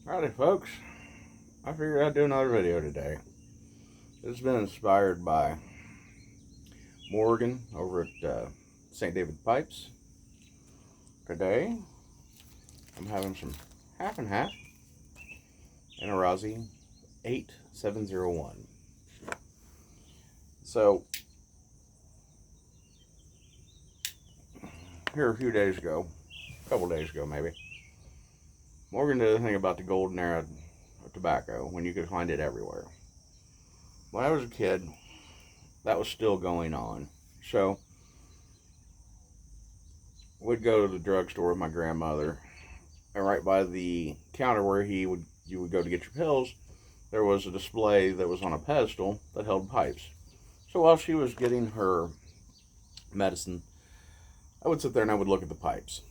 Howdy folks, I figured I'd do another video today. This has been inspired by Morgan over at St. David Pipes. Today, I'm having some half and half in a Rossi 8701. So, here a few days ago, a couple days ago maybe, Morgan did a thing about the golden era of tobacco when you could find it everywhere. When I was a kid, that was still going on. So, we'd go to the drugstore with my grandmother, and right by the counter where you would go to get your pills, there was a display that was on a pedestal that held pipes. So while she was getting her medicine, I would sit there and I would look at the pipes.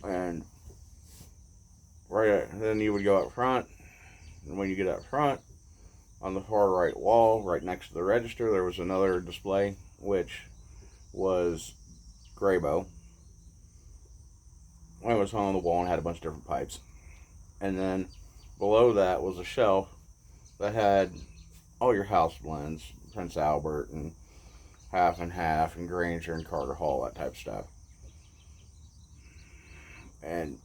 And then you would go up front, and when you get up front, on the far right wall, right next to the register, there was another display, which was Graybo. It was hung on the wall and had a bunch of different pipes. And then below that was a shelf that had all your house blends, Prince Albert and Half and Half and Granger and Carter Hall, that type of stuff. And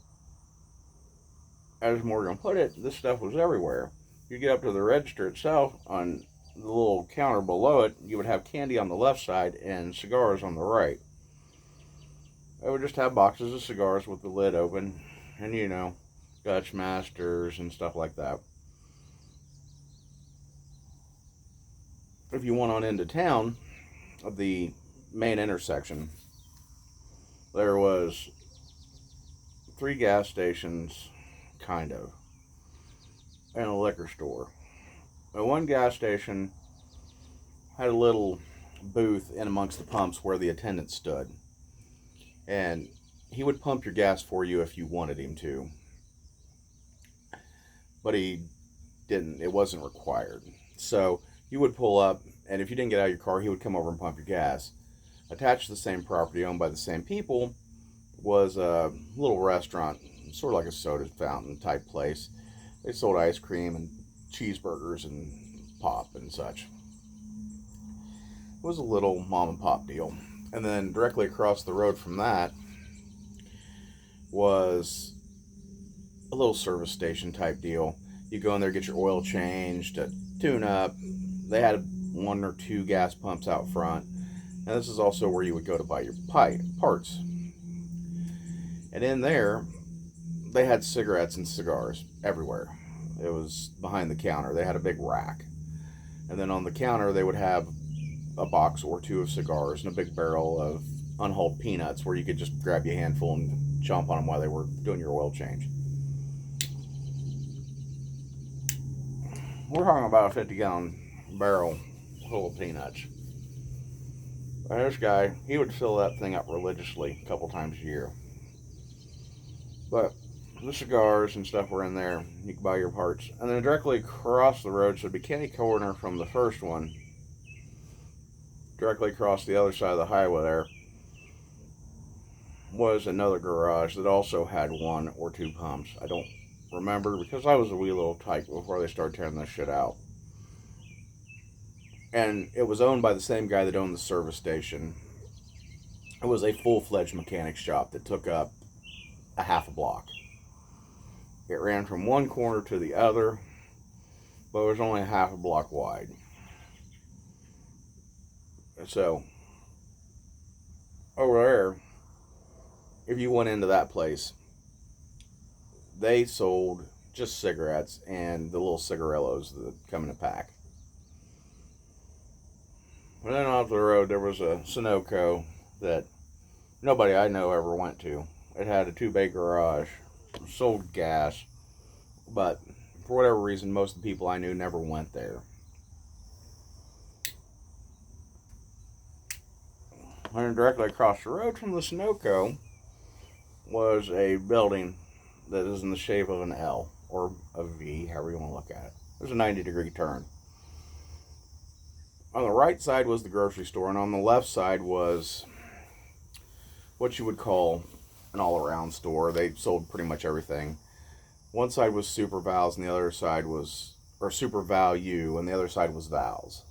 as Morgan put it, this stuff was everywhere. You get up to the register itself, on the little counter below it, you would have candy on the left side and cigars on the right. I would just have boxes of cigars with the lid open, and Dutch Masters and stuff like that. If you went on into town, of the main intersection, there was 3 gas stations, kind of, and a liquor store. And one gas station had a little booth in amongst the pumps where the attendant stood. And he would pump your gas for you if you wanted him to. But he didn't. It wasn't required. So you would pull up, and if you didn't get out of your car, he would come over and pump your gas. Attached to the same property, owned by the same people, was a little restaurant, sort of like a soda fountain type place. They sold ice cream and cheeseburgers and pop and such. It was a little mom and pop deal. And then directly across the road from that was a little service station type deal. You go in there, get your oil changed, tune up. They had 1 or 2 gas pumps out front. And this is also where you would go to buy your parts. And in there, they had cigarettes and cigars everywhere. It was behind the counter. They had a big rack. And then on the counter, they would have a box or 2 of cigars and a big barrel of unhulled peanuts where you could just grab you a handful and chomp on them while they were doing your oil change. We're talking about a 50-gallon barrel full of peanuts. And this guy, he would fill that thing up religiously a couple times a year. But the cigars and stuff were in there. You could buy your parts. And then directly across the road, so it'd be kitty corner from the first one, directly across the other side of the highway there, was another garage that also had 1 or 2 pumps. I don't remember, because I was a wee little tyke before they started tearing this shit out. And it was owned by the same guy that owned the service station. It was a full-fledged mechanic shop that took up a half a block. It ran from one corner to the other, but it was only a half a block wide. So, over there, if you went into that place, they sold just cigarettes and the little cigarillos that come in a pack. And then off the road, there was a Sunoco that nobody I know ever went to. It had a 2-bay garage, sold gas, but for whatever reason, most of the people I knew never went there. And directly across the road from the Sunoco was a building that is in the shape of an L or a V, however you want to look at it. It was a 90-degree turn. On the right side was the grocery store, and on the left side was what you would call an all-around store. They sold pretty much everything. One side was Super Vals, and the other side was, or Super Value, and the other side was Vals.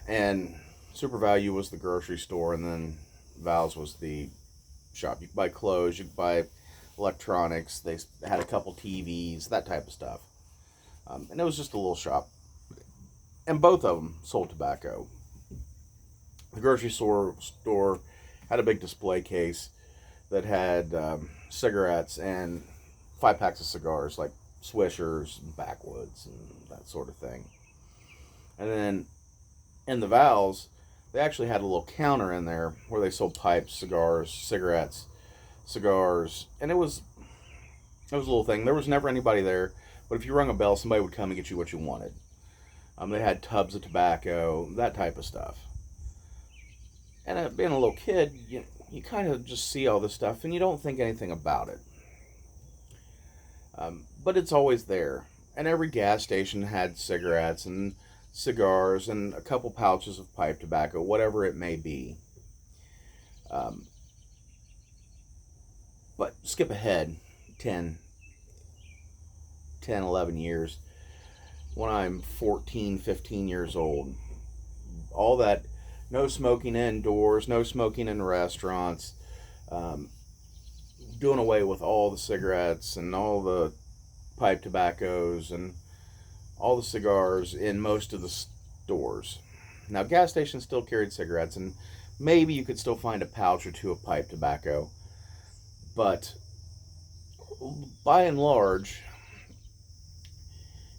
And Super Value was the grocery store, and then Vals was the shop. You could buy clothes, you could buy electronics. They had a couple TVs, that type of stuff. And it was just a little shop. And both of them sold tobacco. The grocery store had a big display case that had cigarettes and 5 packs of cigars, like Swishers and Backwoods and that sort of thing. And then in the Vals, they actually had a little counter in there where they sold pipes, cigars, cigarettes, cigars, and it was a little thing. There was never anybody there, but if you rung a bell, somebody would come and get you what you wanted. They had tubs of tobacco, that type of stuff. And being a little kid, you kind of just see all this stuff and you don't think anything about it. But it's always there. And every gas station had cigarettes and cigars and a couple pouches of pipe tobacco, whatever it may be. But skip ahead 11 years. When I'm 14, 15 years old, all that, no smoking indoors, no smoking in restaurants, doing away with all the cigarettes and all the pipe tobaccos and all the cigars in most of the stores. Now, gas stations still carried cigarettes, and maybe you could still find a pouch or two of pipe tobacco, but by and large,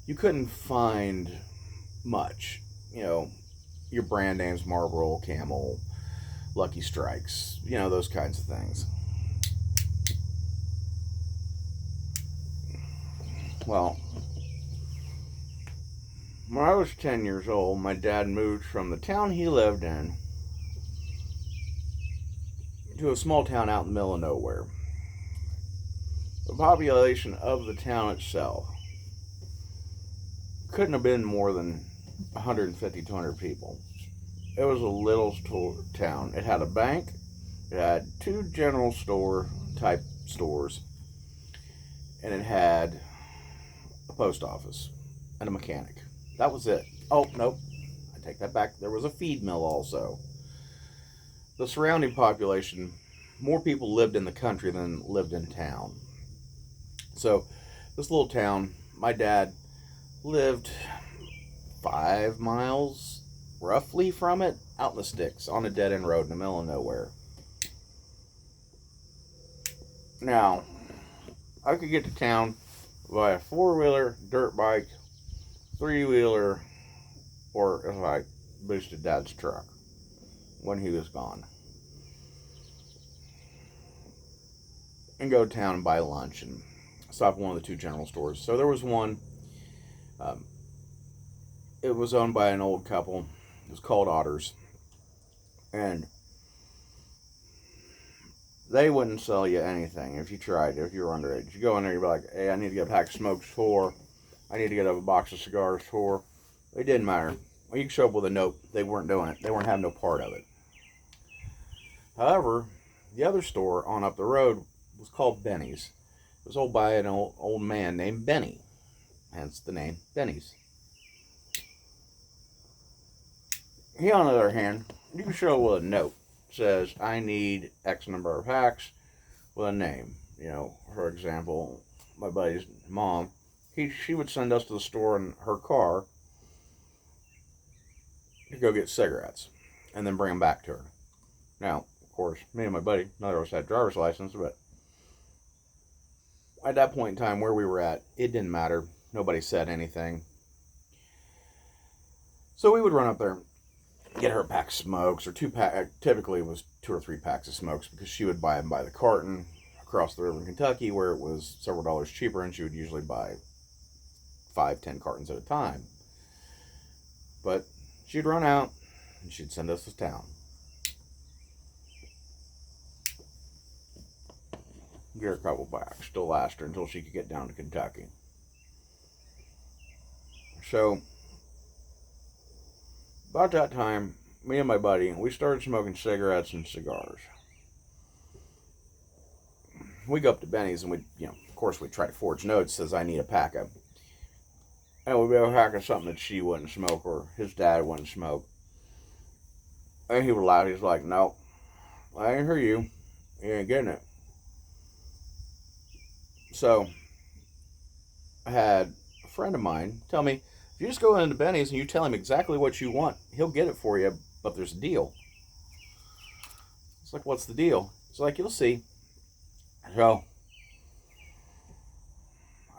you couldn't find much. Your brand names, Marlboro, Camel, Lucky Strikes, those kinds of things. Well, when I was 10 years old, my dad moved from the town he lived in to a small town out in the middle of nowhere. The population of the town itself couldn't have been more than 150, 200 people. It was a little town. It had a bank, it had 2 general store type stores, and it had a post office and a mechanic. That was it. Oh, nope. I take that back. There was a feed mill also. The surrounding population, more people lived in the country than lived in town. So, this little town, my dad lived 5 miles roughly from it, out in the sticks, on a dead-end road in the middle of nowhere. Now, I could get to town via 4-wheeler, dirt bike, 3-wheeler, or if I boosted Dad's truck when he was gone, and go to town and buy lunch and stop at one of the 2 general stores. So there was one. It was owned by an old couple. It was called Otters, and they wouldn't sell you anything if you tried. If you were underage, you go in there, you'd be like, "Hey, I need to get a pack of smokes for. I need to get a box of cigars for." It didn't matter. Well, you could show up with a note. They weren't doing it. They weren't having no part of it. However, the other store on up the road was called Benny's. It was owned by an old man named Benny, hence the name Benny's. He, on the other hand, you can show with a note. It says, "I need X number of packs," with a name. For example, my buddy's mom, she would send us to the store in her car to go get cigarettes and then bring them back to her. Now, of course, me and my buddy, neither of us had a driver's license, but at that point in time where we were at, it didn't matter. Nobody said anything. So we would run up there, get her a pack of smokes, or 2-pack. Typically it was 2 or 3 packs of smokes, because she would buy them by the carton across the river in Kentucky, where it was several dollars cheaper, and she would usually buy 5, 10 cartons at a time. But she'd run out, and she'd send us to town. Get her a couple packs to last her until she could get down to Kentucky. So, about that time, me and my buddy, we started smoking cigarettes and cigars. we go up to Benny's and we, of course, we try to forge notes. Says I need a pack of, and we'd be a pack of something that she wouldn't smoke or his dad wouldn't smoke. And he would laugh. He's like, "No, I ain't hear you. You ain't getting it." So I had a friend of mine tell me, if you just go into Benny's and you tell him exactly what you want, he'll get it for you, but there's a deal. It's like, what's the deal? It's like, you'll see. So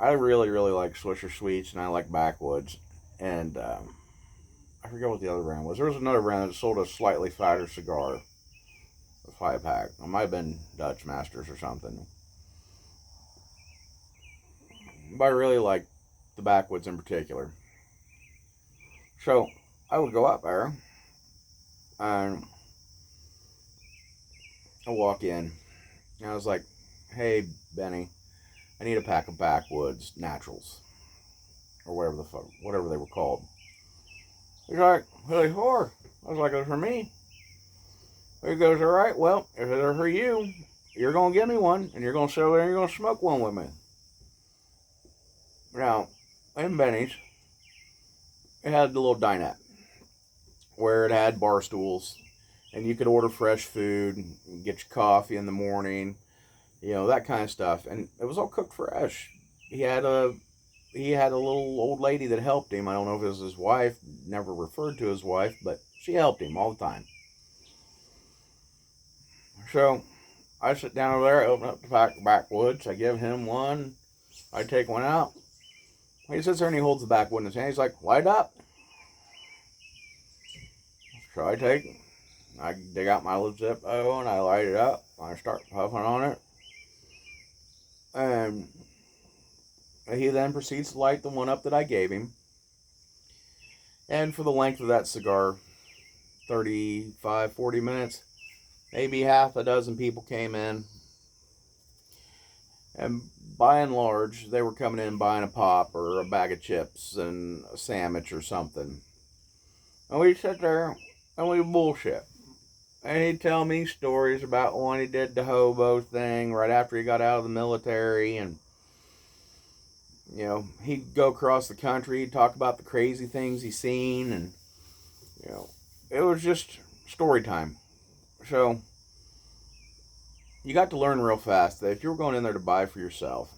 I really, really like Swisher Sweets, and I like Backwoods. And I forget what the other brand was. There was another brand that sold a slightly fatter cigar, a 5-pack. It might have been Dutch Masters or something. But I really like the Backwoods in particular. So I would go up there, and I walk in, and I was like, "Hey, Benny, I need a pack of Backwoods Naturals," or whatever they were called. He's like, "Really for?" I was like, "It's for me." He goes, "All right, well, if they're for you, you're gonna give me one, and you're gonna sit over there and you're gonna smoke one with me." Now, in Benny's, it had the little dinette where it had bar stools, and you could order fresh food, and get your coffee in the morning, that kind of stuff, and it was all cooked fresh. He had a little old lady that helped him. I don't know if it was his wife. Never referred to his wife, but she helped him all the time. So I sit down over there, I open up the pack of Backwoods. I give him one. I take one out. He sits there and he holds the backwood in his hand. He's like, "Light up." So I dig out my little Zippo and I light it up. I start puffing on it. And he then proceeds to light the one up that I gave him. And for the length of that cigar, 35, 40 minutes, maybe half a dozen people came in. And by and large, they were coming in buying a pop or a bag of chips and a sandwich or something. And we'd sit there and we'd bullshit. And he'd tell me stories about when he did the hobo thing right after he got out of the military. And, he'd go across the country, he'd talk about the crazy things he's seen. And, it was just story time. So you got to learn real fast that if you were going in there to buy for yourself,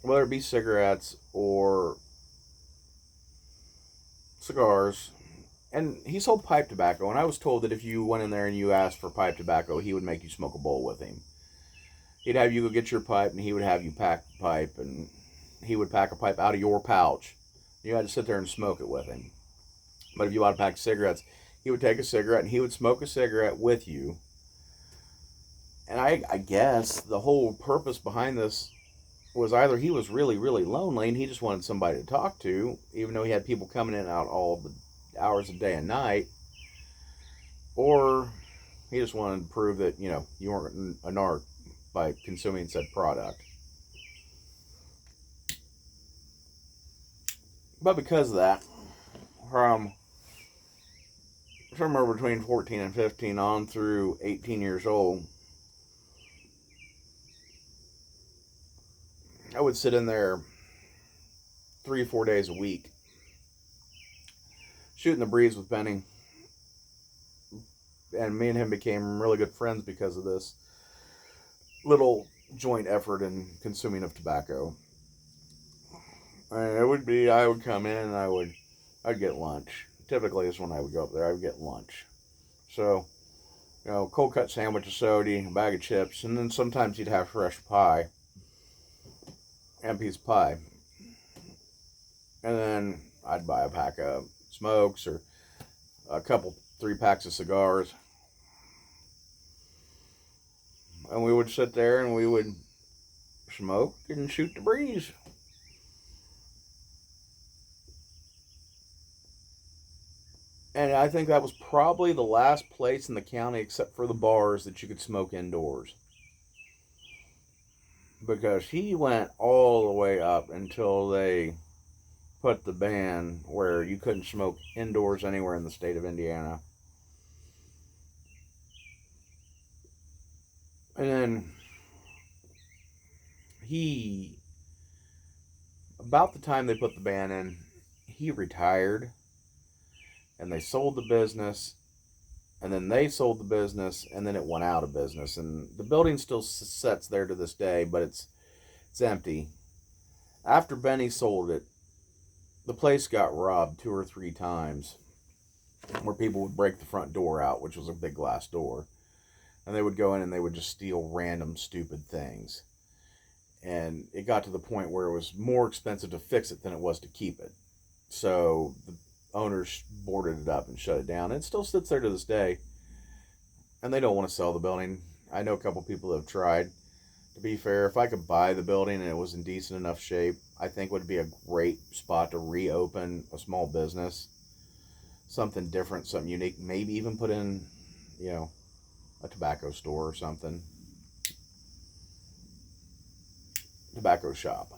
whether it be cigarettes or cigars, and he sold pipe tobacco, and I was told that if you went in there and you asked for pipe tobacco, he would make you smoke a bowl with him. He'd have you go get your pipe, and he would have you pack the pipe, and he would pack a pipe out of your pouch. You had to sit there and smoke it with him. But if you bought a pack of cigarettes, he would take a cigarette, and he would smoke a cigarette with you. And I guess the whole purpose behind this was either he was really, really lonely and he just wanted somebody to talk to, even though he had people coming in and out all the hours of day and night, or he just wanted to prove that, you weren't a narc by consuming said product. But because of that, from somewhere between 14 and 15 on through 18 years old, I would sit in there 3 or 4 days a week, shooting the breeze with Benny. And me and him became really good friends because of this little joint effort in consuming of tobacco. And I would come in and I'd get lunch. Typically is when I would go up there, I would get lunch. So, cold cut sandwich, a soda, a bag of chips, and then sometimes he'd have fresh pie. And a piece of pie. And then I'd buy a pack of smokes or a couple, 3 packs of cigars. And we would sit there and we would smoke and shoot the breeze. And I think that was probably the last place in the county, except for the bars, that you could smoke indoors. Because he went all the way up until they put the ban where you couldn't smoke indoors anywhere in the state of Indiana. And then he, about the time they put the ban in, he retired, and they sold the business, and then they sold the business, and then it went out of business. And the building still sits there to this day, but it's empty. After Benny sold it, the place got robbed 2 or 3 times, where people would break the front door out, which was a big glass door, and they would go in and they would just steal random stupid things. And it got to the point where it was more expensive to fix it than it was to keep it. So the owners boarded it up and shut it down. And it still sits there to this day, and they don't want to sell the building. I know a couple people that have tried. To be fair, if I could buy the building and it was in decent enough shape, I think it would be a great spot to reopen a small business. Something different, something unique. Maybe even put in, a tobacco store or something. Tobacco shop.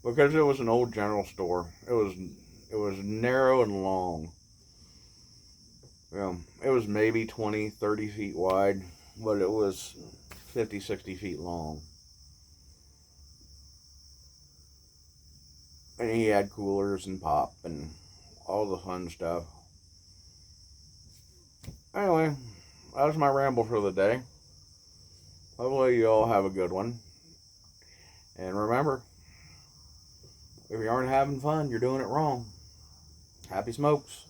Because it was an old general store. It was narrow and long. It was maybe 20, 30 feet wide, but it was 50, 60 feet long. And he had coolers and pop and all the fun stuff. Anyway, that was my ramble for the day. Hopefully you all have a good one. And remember, if you aren't having fun, you're doing it wrong. Happy smokes.